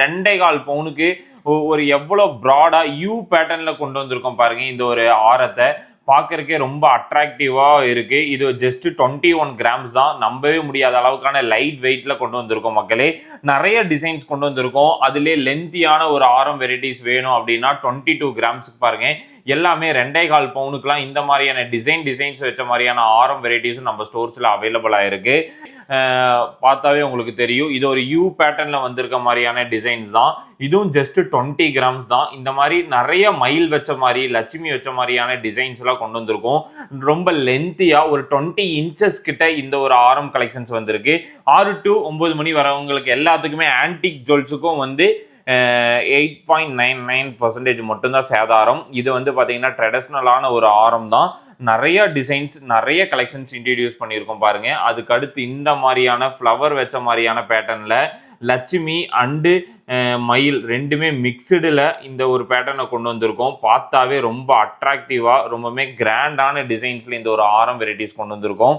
2.25 பவுனுக்கு ஒரு எவ்வளோ ப்ராடா யூ பேட்டர்ன்ல கொண்டு வந்திருக்கோம் பாருங்க. இந்த ஒரு ஆரத்தை பார்க்கறக்கே ரொம்ப அட்ராக்டிவா இருக்கு. இது ஜஸ்ட் 21 கிராம்ஸ் தான். நம்பவே முடியாத அளவுக்கான லைட் வெயிட்ல கொண்டு வந்திருக்கோம் மக்களே. நிறைய டிசைன்ஸ் கொண்டு வந்திருக்கோம். அதுலேயே லென்த்தியான ஒரு ஆரம் வெரைட்டிஸ் வேணும் அப்படின்னா 22 கிராம்ஸ்க்கு பாருங்க. எல்லாமே 2.25 பவுனுக்குலாம் இந்த மாதிரியான டிசைன்ஸ் வச்ச மாதிரியான ஆரம் வெரைட்டிஸும் நம்ம ஸ்டோர்ஸ்ல அவைலபிளா இருக்கு. பார்த்தாவே உங்களுக்கு தெரியும். இது ஒரு யூ பேட்டர்ன்ல வந்திருக்க மாதிரியான டிசைன்ஸ் தான். இதுவும் ஜஸ்ட் 20 கிராம்ஸ் தான். இந்த மாதிரி நிறைய மயில் வச்ச மாதிரி, லட்சுமி வச்ச மாதிரியான டிசைன்ஸ் எல்லாம் கொண்டு வந்திருக்கும். ரொம்ப லென்த்தியா ஒரு 20 இன்ச்சஸ் கிட்ட இந்த ஒரு ஆரம் கலெக்ஷன்ஸ் வந்திருக்கு. 6 to 9 மணி வரவங்களுக்கு எல்லாத்துக்குமே ஆன்டிக் ஜுவல்ஸுக்கும் 8.99% மட்டும்தான் சேதாரம். இது பார்த்தீங்கன்னா ட்ரெடிஷ்னலான ஒரு ஆரம் தான். நிறைய டிசைன்ஸ், நிறைய கலெக்ஷன்ஸ் இன்ட்ரடியூஸ் பண்ணியிருக்கோம் பாருங்க. அதுக்கு அடுத்து இந்த மாதிரியான ஃப்ளவர் வச்ச மாதிரியான பேட்டர்ன்ல லட்சுமி அண்டு மயில் ரெண்டுமே மிக்சடில் இந்த ஒரு பேட்டர்னை கொண்டு வந்திருக்கோம். பார்த்தாவே ரொம்ப அட்ராக்டிவாக ரொம்பவே கிராண்டான டிசைன்ஸில் இந்த ஒரு ஆரம் வெரைட்டிஸ் கொண்டு வந்திருக்கோம்.